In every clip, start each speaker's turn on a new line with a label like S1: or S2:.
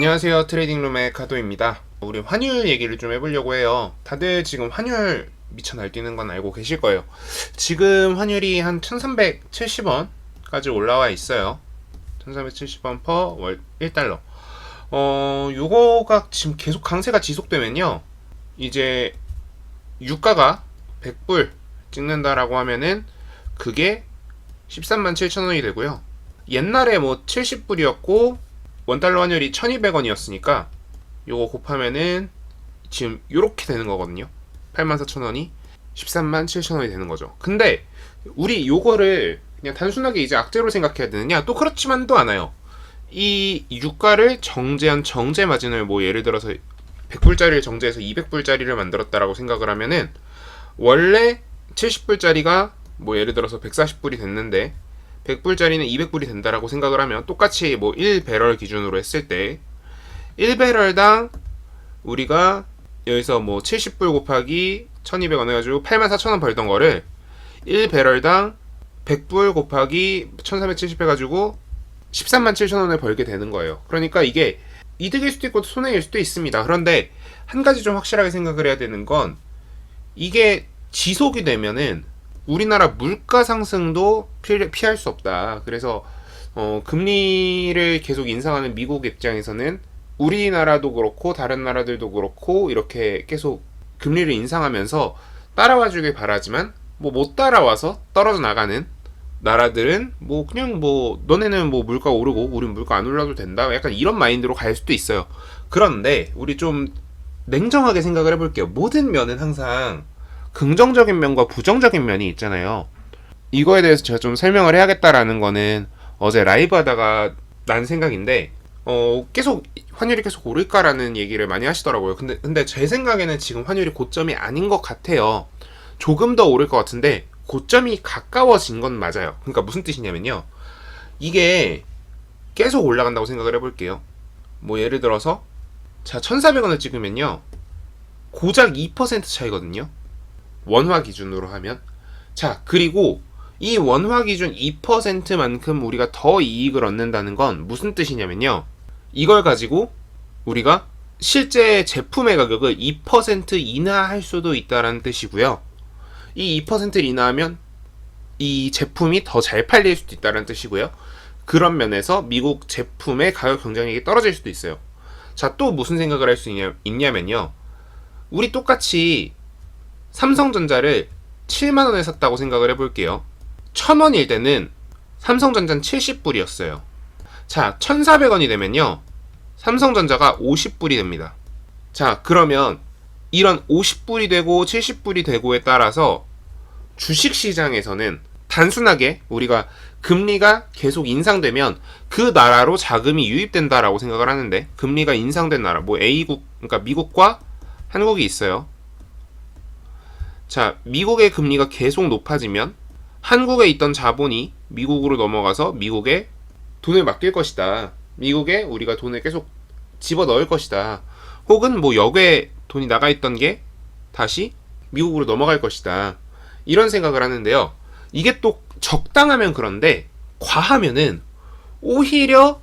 S1: 안녕하세요. 트레이딩룸의 카도입니다. 우리 환율 얘기를 좀 해보려고 해요. 다들 지금 환율 미쳐 날뛰는 건 알고 계실 거예요. 지금 환율이 한 1370원까지 올라와 있어요. 1370원 퍼 월 1달러. 요거가 지금 계속 강세가 지속되면요, 이제 유가가 100불 찍는다라고 하면은 그게 13만 7천원이 되고요. 옛날에 뭐 70불이었고 원달러 환율이 1200원이었으니까 요거 곱하면은 지금 요렇게 되는 거거든요. 84,000원이 13만 7천원이 되는 거죠. 근데 우리 요거를 그냥 단순하게 이제 악재로 생각해야 되느냐? 또 그렇지만도 않아요. 이 유가를 정제한 정제 마진을 뭐 예를 들어서 100불짜리를 정제해서 200불짜리를 만들었다라고 생각을 하면은 원래 70불짜리가 뭐 예를 들어서 140불이 됐는데 100불짜리는 200불이 된다라고 생각을 하면 똑같이 뭐 1배럴 기준으로 했을 때 1배럴당 우리가 여기서 뭐 70불 곱하기 1200원 해가지고 84,000원 벌던 거를 1배럴당 100불 곱하기 1370 해가지고 13만 7천원을 벌게 되는 거예요. 그러니까 이게 이득일 수도 있고 손해일 수도 있습니다. 그런데 한 가지 좀 확실하게 생각을 해야 되는 건 이게 지속이 되면은 우리나라 물가 상승도 피할 수 없다. 그래서 금리를 계속 인상하는 미국 입장에서는 우리나라도 그렇고 다른 나라들도 그렇고 이렇게 계속 금리를 인상하면서 따라와 주길 바라지만 뭐 못 따라와서 떨어져 나가는 나라들은 뭐 그냥 뭐 너네는 뭐 물가 오르고 우린 물가 안 올라도 된다, 약간 이런 마인드로 갈 수도 있어요. 그런데 우리 좀 냉정하게 생각을 해볼게요. 모든 면은 항상 긍정적인 면과 부정적인 면이 있잖아요. 이거에 대해서 제가 좀 설명을 해야겠다라는 거는 어제 라이브 하다가 난 생각인데, 계속 환율이 계속 오를까라는 얘기를 많이 하시더라고요. 근데 제 생각에는 지금 환율이 고점이 아닌 것 같아요. 조금 더 오를 것 같은데 고점이 가까워진 건 맞아요. 그러니까 무슨 뜻이냐면요, 이게 계속 올라간다고 생각을 해볼게요. 뭐 예를 들어서 자 1,400원을 찍으면요, 고작 2% 차이거든요. 원화 기준으로 하면. 자, 그리고 이 원화 기준 2%만큼 우리가 더 이익을 얻는다는 건 무슨 뜻이냐면요, 이걸 가지고 우리가 실제 제품의 가격을 2% 인하할 수도 있다는 뜻이고요. 이 2%를 인하하면 이 제품이 더 잘 팔릴 수도 있다는 뜻이고요. 그런 면에서 미국 제품의 가격 경쟁력이 떨어질 수도 있어요. 자, 또 무슨 생각을 할 수 있냐면요, 우리 똑같이 삼성전자를 7만원에 샀다고 생각을 해볼게요. 1,000원일 때는 삼성전자는 70불이었어요. 자, 1,400원이 되면요, 삼성전자가 50불이 됩니다. 자, 그러면 이런 50불이 되고 70불이 되고에 따라서 주식시장에서는 단순하게 우리가 금리가 계속 인상되면 그 나라로 자금이 유입된다라고 생각을 하는데, 금리가 인상된 나라, 뭐 A국, 그러니까 미국과 한국이 있어요. 자, 미국의 금리가 계속 높아지면 한국에 있던 자본이 미국으로 넘어가서 미국에 돈을 맡길 것이다. 미국에 우리가 돈을 계속 집어 넣을 것이다. 혹은 뭐 역에 돈이 나가 있던 게 다시 미국으로 넘어갈 것이다. 이런 생각을 하는데요. 이게 또 적당하면 그런데 과하면은 오히려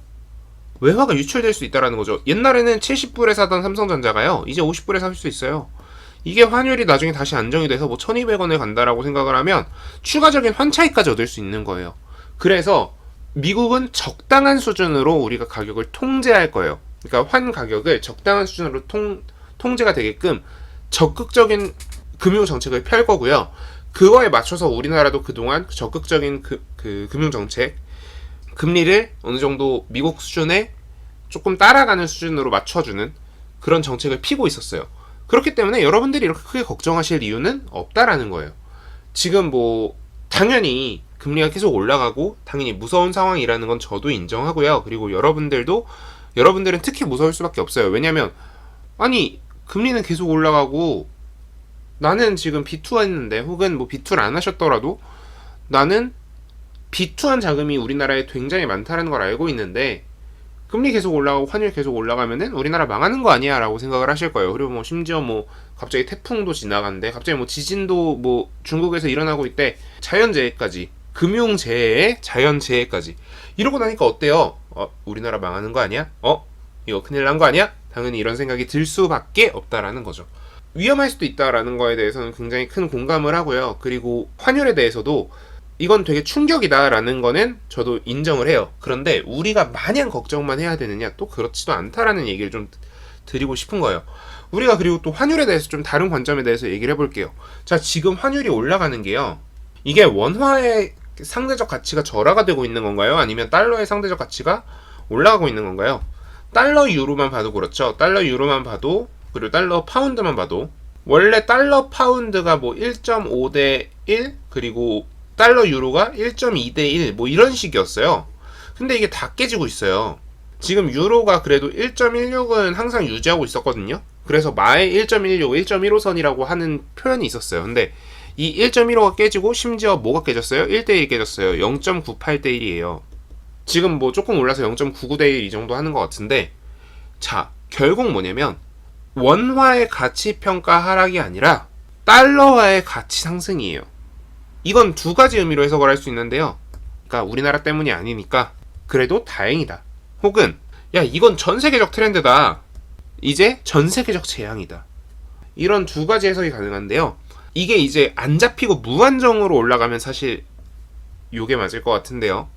S1: 외화가 유출될 수 있다는 거죠. 옛날에는 70불에 사던 삼성전자가요, 이제 50불에 살 수 있어요. 이게 환율이 나중에 다시 안정이 돼서 뭐 1,200원에 간다라고 생각을 하면 추가적인 환차익까지 얻을 수 있는 거예요. 그래서 미국은 적당한 수준으로 우리가 가격을 통제할 거예요. 그러니까 환 가격을 적당한 수준으로 통제가 되게끔 적극적인 금융 정책을 펼 거고요. 그거에 맞춰서 우리나라도 그동안 적극적인 금융 정책, 금리를 어느 정도 미국 수준에 조금 따라가는 수준으로 맞춰주는 그런 정책을 피고 있었어요. 그렇기 때문에 여러분들이 이렇게 크게 걱정하실 이유는 없다라는 거예요. 지금 뭐 당연히 금리가 계속 올라가고 당연히 무서운 상황이라는 건 저도 인정하고요. 그리고 여러분들은 특히 무서울 수밖에 없어요. 왜냐면 아니 금리는 계속 올라가고 나는 지금 B2 했는데, 혹은 뭐 B2를 안 하셨더라도 나는 B2한 자금이 우리나라에 굉장히 많다는 걸 알고 있는데 금리 계속 올라가고 환율 계속 올라가면은 우리나라 망하는 거 아니야 라고 생각을 하실 거예요. 그리고 뭐 심지어 뭐 갑자기 태풍도 지나간대, 갑자기 뭐 지진도 뭐 중국에서 일어나고 있대, 자연재해까지, 금융재해에 자연재해까지 이러고 나니까 어때요? 우리나라 망하는 거 아니야? 이거 큰일 난 거 아니야? 당연히 이런 생각이 들 수밖에 없다라는 거죠. 위험할 수도 있다라는 거에 대해서는 굉장히 큰 공감을 하고요. 그리고 환율에 대해서도 이건 되게 충격이다라는 거는 저도 인정을 해요. 그런데 우리가 마냥 걱정만 해야 되느냐? 또 그렇지도 않다라는 얘기를 좀 드리고 싶은 거예요. 우리가 그리고 또 환율에 대해서 좀 다른 관점에 대해서 얘기를 해볼게요. 자, 지금 환율이 올라가는 게요. 이게 원화의 상대적 가치가 절하가 되고 있는 건가요? 아니면 달러의 상대적 가치가 올라가고 있는 건가요? 달러 유로만 봐도 그렇죠. 달러 유로만 봐도, 그리고 달러 파운드만 봐도, 원래 달러 파운드가 뭐 1.5대 1, 그리고 달러 유로가 1.2대 1, 뭐 이런 식이었어요. 근데 이게 다 깨지고 있어요. 지금 유로가 그래도 1.16은 항상 유지하고 있었거든요. 그래서 마의 1.16, 1.15선이라고 하는 표현이 있었어요. 근데 이 1.15가 깨지고 심지어 뭐가 깨졌어요? 1대1 깨졌어요. 0.98대 1이에요. 지금 뭐 조금 올라서 0.99대 1 이 정도 하는 것 같은데, 자, 결국 뭐냐면 원화의 가치 평가 하락이 아니라 달러화의 가치 상승이에요. 이건 두 가지 의미로 해석을 할 수 있는데요. 그러니까 우리나라 때문이 아니니까 그래도 다행이다. 혹은 야, 이건 전 세계적 트렌드다. 이제 전 세계적 재앙이다. 이런 두 가지 해석이 가능한데요. 이게 이제 안 잡히고 무한정으로 올라가면 사실 요게 맞을 것 같은데요.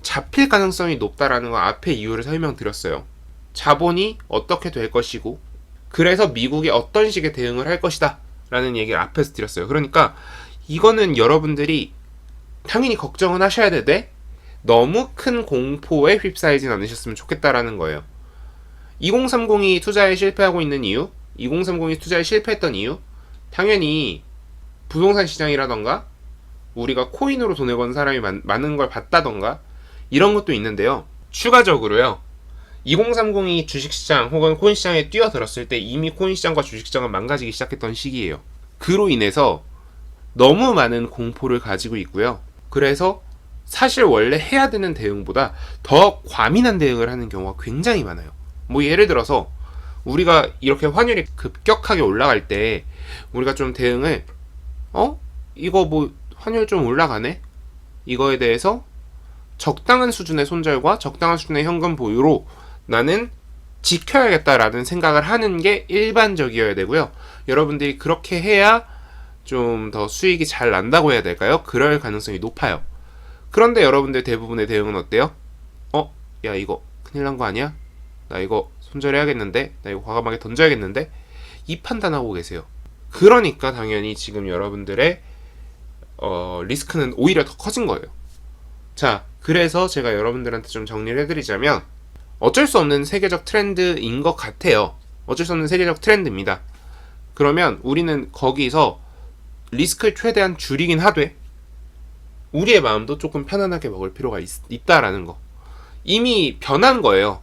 S1: 잡힐 가능성이 높다라는 거 앞에 이유를 설명드렸어요. 자본이 어떻게 될 것이고, 그래서 미국이 어떤 식의 대응을 할 것이다 라는 얘기를 앞에서 드렸어요. 그러니까 이거는 여러분들이 당연히 걱정은 하셔야 되되 너무 큰 공포에 휩싸이진 않으셨으면 좋겠다라는 거예요. 2030이 투자에 실패하고 있는 이유, 2030이 투자에 실패했던 이유, 당연히 부동산 시장이라던가 우리가 코인으로 돈을 번 사람이 많은 걸 봤다던가 이런 것도 있는데요. 추가적으로요, 2030이 주식시장 혹은 코인시장에 뛰어들었을 때 이미 코인시장과 주식시장은 망가지기 시작했던 시기예요. 그로 인해서 너무 많은 공포를 가지고 있고요. 그래서 사실 원래 해야 되는 대응보다 더 과민한 대응을 하는 경우가 굉장히 많아요. 뭐 예를 들어서 우리가 이렇게 환율이 급격하게 올라갈 때 우리가 좀 대응을 이거 뭐 환율 좀 올라가네? 이거에 대해서 적당한 수준의 손절과 적당한 수준의 현금 보유로 나는 지켜야겠다라는 생각을 하는 게 일반적이어야 되고요. 여러분들이 그렇게 해야 좀 더 수익이 잘 난다고 해야 될까요? 그럴 가능성이 높아요. 그런데 여러분들 대부분의 대응은 어때요? 야, 이거 큰일 난 거 아니야? 나 이거 손절해야겠는데? 나 이거 과감하게 던져야겠는데? 이 판단하고 계세요. 그러니까 당연히 지금 여러분들의 리스크는 오히려 더 커진 거예요. 자, 그래서 제가 여러분들한테 좀 정리를 해드리자면 어쩔 수 없는 세계적 트렌드인 것 같아요. 어쩔 수 없는 세계적 트렌드입니다. 그러면 우리는 거기서 리스크를 최대한 줄이긴 하되 우리의 마음도 조금 편안하게 먹을 필요가 있다라는 거. 이미 변한 거예요.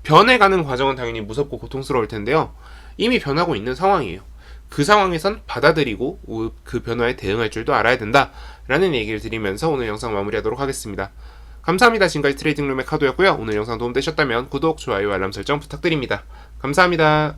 S1: 변해가는 과정은 당연히 무섭고 고통스러울 텐데요. 이미 변하고 있는 상황이에요. 그 상황에선 받아들이고 그 변화에 대응할 줄도 알아야 된다라는 얘기를 드리면서 오늘 영상 마무리하도록 하겠습니다. 감사합니다. 지금까지 트레이딩룸의 카도였고요. 오늘 영상 도움되셨다면 구독, 좋아요, 알람 설정 부탁드립니다. 감사합니다.